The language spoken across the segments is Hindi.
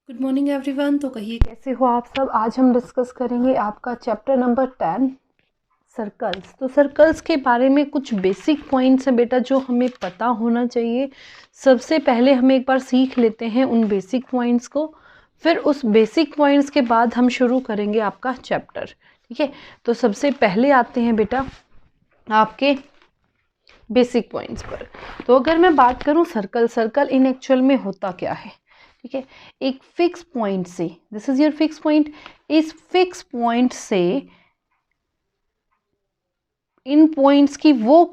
Good morning everyone. तो कहिए कैसे हो आप सब। आज हम डिस्कस करेंगे आपका चैप्टर नंबर 10 सर्कल्स। तो सर्कल्स के बारे में कुछ बेसिक पॉइंट्स हैं बेटा जो हमें पता होना चाहिए। सबसे पहले हम एक बार सीख लेते हैं उन बेसिक पॉइंट्स को, फिर उस बेसिक पॉइंट्स के बाद हम शुरू करेंगे आपका चैप्टर। ठीक है, तो सबसे पहले आते हैं बेटा आपके बेसिक पॉइंट्स पर। तो अगर मैं बात करूं सर्कल इन एक्चुअल में होता क्या है। ठीक है, एक फिक्स पॉइंट से, this is your fix point, इस फिक्स पॉइंट से इन पॉइंट्स की वो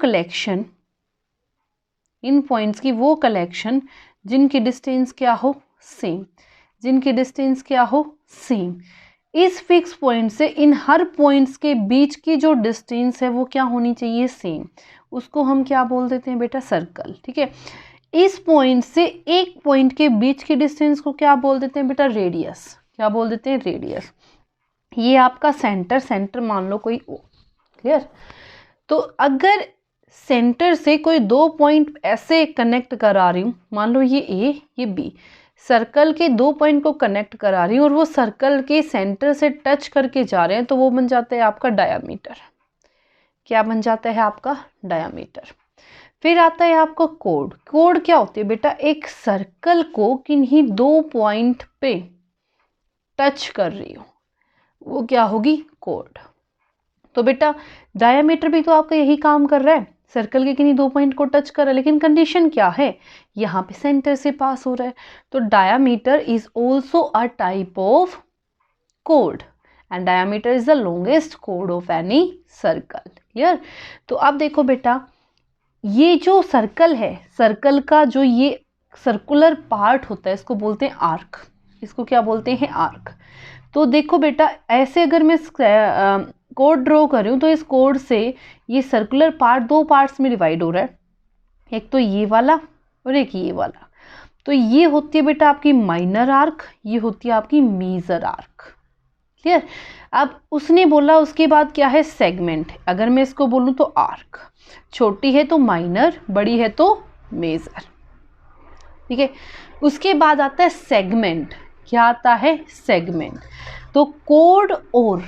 कलेक्शन जिनकी डिस्टेंस क्या हो सेम, सेम। इस फिक्स पॉइंट से इन हर पॉइंट्स के बीच की जो डिस्टेंस है वो क्या होनी चाहिए सेम, उसको हम क्या बोल देते हैं बेटा सर्कल। ठीक है, इस पॉइंट से एक पॉइंट के बीच की डिस्टेंस को क्या बोल देते हैं बेटा रेडियस। क्या बोल देते हैं रेडियस। ये आपका सेंटर मान लो कोई ओ। क्लियर। तो अगर सेंटर से कोई दो पॉइंट ऐसे कनेक्ट करा रही हूँ, मान लो ये ए ये बी, सर्कल के दो पॉइंट को कनेक्ट करा रही हूँ और वो सर्कल के सेंटर से टच करके जा रहे हैं, तो वो बन जाता है आपका डायामीटर। क्या बन जाता है आपका डायामीटर। फिर आता है आपका कोड। कोड क्या होती है बेटा, एक सर्कल को किन्हीं दो पॉइंट पे टच कर रही हो, वो क्या होगी कोड। तो बेटा डायामीटर भी तो आपका यही काम कर रहा है, सर्कल के किन्हीं दो पॉइंट को टच कर रहा है, लेकिन कंडीशन क्या है, यहाँ पे सेंटर से पास हो रहा है। तो diameter is also a type of code and diameter is the longest code of any circle. Clear. तो अब देखो बेटा, ये जो सर्कल है, सर्कल का जो ये सर्कुलर पार्ट होता है इसको बोलते हैं आर्क। इसको क्या बोलते हैं आर्क। तो देखो बेटा, ऐसे अगर मैं कोड ड्रॉ कर रही हूँ तो इस कोड से ये सर्कुलर पार्ट दो पार्ट्स में डिवाइड हो रहा है, एक तो ये वाला और एक ये वाला। तो ये होती है बेटा आपकी माइनर आर्क, ये होती है आपकी मेजर आर्क। क्लियर। अब उसने बोला उसके बाद क्या है सेगमेंट। अगर मैं इसको बोलूँ तो आर्क, छोटी है तो माइनर, बड़ी है तो मेजर। ठीक है, उसके बाद आता है सेगमेंट। क्या आता है सेगमेंट। तो कोड और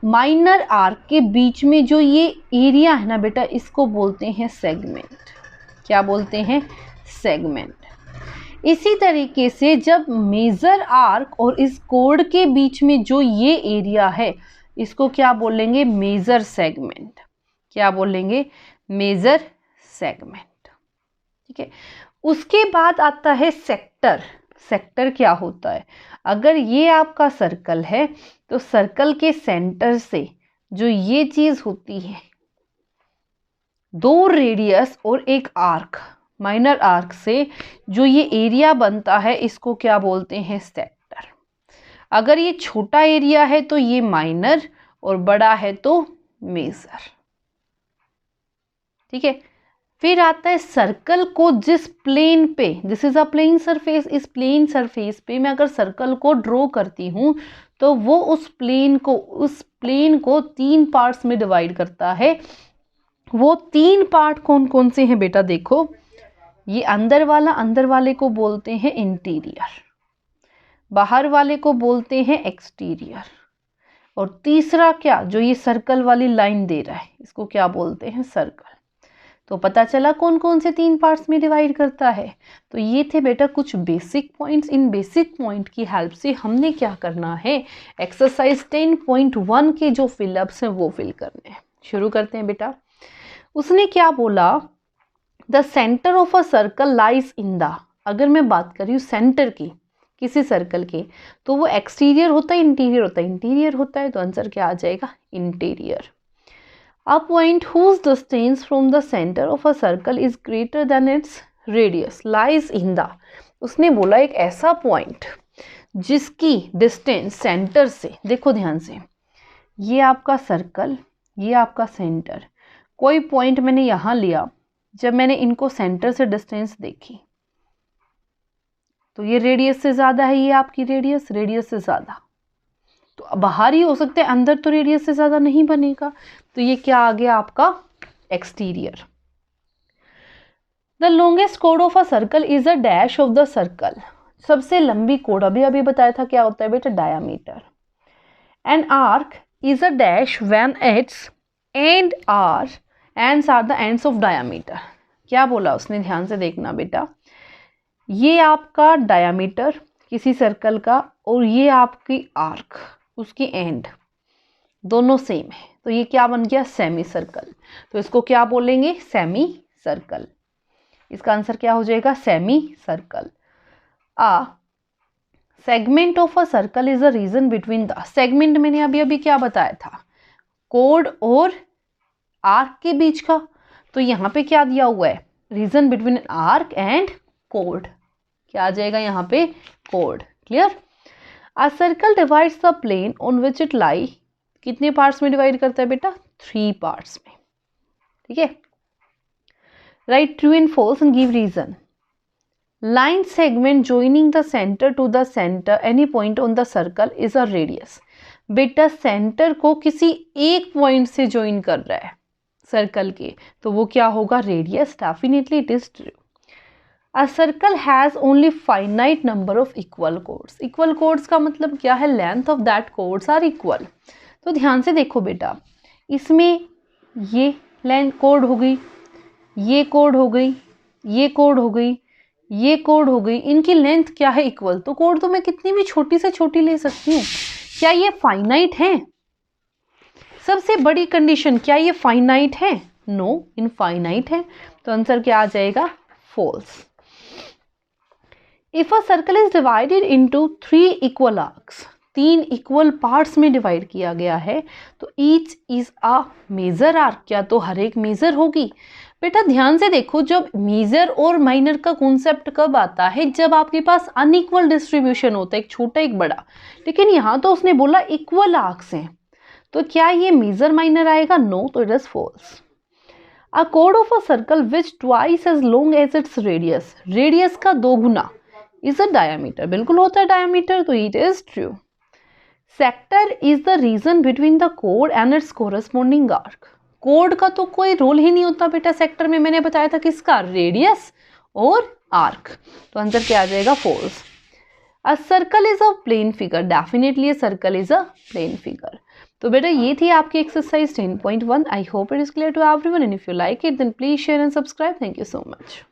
माइनर आर्क के बीच में जो ये एरिया है ना बेटा, इसको बोलते हैं सेगमेंट। क्या बोलते हैं सेगमेंट। इसी तरीके से जब मेजर आर्क और इस कोड के बीच में जो ये एरिया है, इसको क्या बोलेंगे मेजर सेगमेंट। क्या बोलेंगे मेजर सेगमेंट। ठीक है, उसके बाद आता है सेक्टर। सेक्टर क्या होता है, अगर ये आपका सर्कल है तो सर्कल के सेंटर से जो ये चीज होती है, दो रेडियस और एक आर्क, माइनर आर्क से जो ये एरिया बनता है इसको क्या बोलते हैं सेक्टर। अगर ये छोटा एरिया है तो ये माइनर और बड़ा है तो मेजर। ठीक है, फिर आता है सर्कल को जिस प्लेन पे, this is a plane surface, इस प्लेन सरफेस पे मैं अगर सर्कल को ड्रॉ करती हूँ तो वो उस प्लेन को तीन पार्ट्स में डिवाइड करता है। वो तीन पार्ट कौन कौन से हैं बेटा, देखो ये अंदर वाले को बोलते हैं इंटीरियर, बाहर वाले को बोलते हैं एक्सटीरियर, और तीसरा क्या, जो ये सर्कल वाली लाइन दे रहा है इसको क्या बोलते हैं सर्कल। तो पता चला कौन कौन से तीन पार्ट्स में डिवाइड करता है। तो ये थे बेटा कुछ बेसिक पॉइंट्स। इन बेसिक पॉइंट की हेल्प से हमने क्या करना है, एक्सरसाइज 10.1 के जो फिलअप्स हैं वो फिल करने हैं। शुरू करते हैं बेटा। उसने क्या बोला, the centre of a circle lies in the, अगर मैं बात कर रही हूँ सेंटर की किसी सर्कल के, तो वो एक्सटीरियर होता है इंटीरियर होता है, इंटीरियर होता है, तो आंसर क्या आ जाएगा interior. A point whose distance from the center of a circle is greater than its radius lies in the, उसने बोला एक ऐसा पॉइंट जिसकी डिस्टेंस सेंटर से, देखो ध्यान से, ये आपका सर्कल, ये आपका सेंटर, कोई पॉइंट मैंने यहाँ लिया, जब मैंने इनको सेंटर से डिस्टेंस देखी तो ये रेडियस से ज़्यादा है, ये आपकी रेडियस से ज़्यादा, तो बाहर ही हो सकते हैं, अंदर तो रेडियस से ज़्यादा नहीं बनेगा, तो ये क्या आ गया आपका exterior. The longest code of a circle is a dash of the circle, सबसे लंबी कोड अभी अभी बताया था क्या होता है बेटा, diameter. An arc is a dash when its end or ends are the ends of diameter. क्या बोला उसने, ध्यान से देखना बेटा, ये आपका डायामीटर किसी सर्कल का और ये आपकी आर्क, उसकी एंड दोनों सेम है, तो ये क्या बन गया, सेमी सर्कल। तो इसको क्या बोलेंगे, सेमी सर्कल। इसका आंसर क्या हो जाएगा, semi circle. A segment of a circle is a region between the, segment मैंने अभी अभी क्या बताया था, कोड और आर्क के बीच का, तो यहाँ पे क्या दिया हुआ है, रीजन बिटवीन आर्क एंड कोड, क्या आ जाएगा यहाँ पे, कोड। Clear. A circle divides the plane on which it lie, कितने पार्ट्स में डिवाइड करता है बेटा, 3 पार्ट्स में। ठीक है, right true and false and give reason. Line segment joining the center to the center any point on the circle is a radius। बेटा सेंटर को किसी एक पॉइंट से ज्वाइन कर रहा है सर्कल के, तो वो क्या होगा, radius. Definitely it is true. A circle has only finite number of equal chords. Equal chords का मतलब क्या है, length of that chords are equal. तो ध्यान से देखो बेटा, इसमें ये लेंथ कोड हो गई, ये कोड हो गई, ये कोड हो गई, ये कोड हो गई, इनकी लेंथ क्या है, इक्वल। तो कोड तो मैं कितनी भी छोटी से छोटी ले सकती हूँ। क्या ये फाइनाइट है, सबसे बड़ी कंडीशन, क्या ये फाइनाइट है, नो, इनफाइनाइट है। तो आंसर क्या आ जाएगा, false. If a circle is divided into 3 equal arcs, 3 equal parts में डिवाइड किया गया है, तो each is a major arc, क्या तो हर एक मेजर होगी। बेटा ध्यान से देखो, जब मेजर और माइनर का कॉन्सेप्ट कब आता है, जब आपके पास अनइक्वल डिस्ट्रीब्यूशन होता है, एक छोटा एक बड़ा। लेकिन यहाँ तो उसने बोला इक्वल आर्क्स हैं, तो क्या ये मेजर माइनर आएगा, नो, तो इट इज फॉल्स। अ कोड of a circle which twice as long as its radius, radius का 2 गुना इज अ डायमीटर, बिल्कुल होता है डायमीटर, तो it is true. Sector is the reason between the code and it's corresponding arc. Code का तो कोई रोल ही नहीं होता बेटा सेक्टर में, मैंने बताया था किसका, रेडियस और आर्क। तो आंसर क्या आ जाएगा, false. A circle is a plane figure, definitely a circle is a plane figure. तो बेटा ये थी आपकी exercise 10.1। I hope it is clear to everyone and if you like it then please share and subscribe. Thank you so much.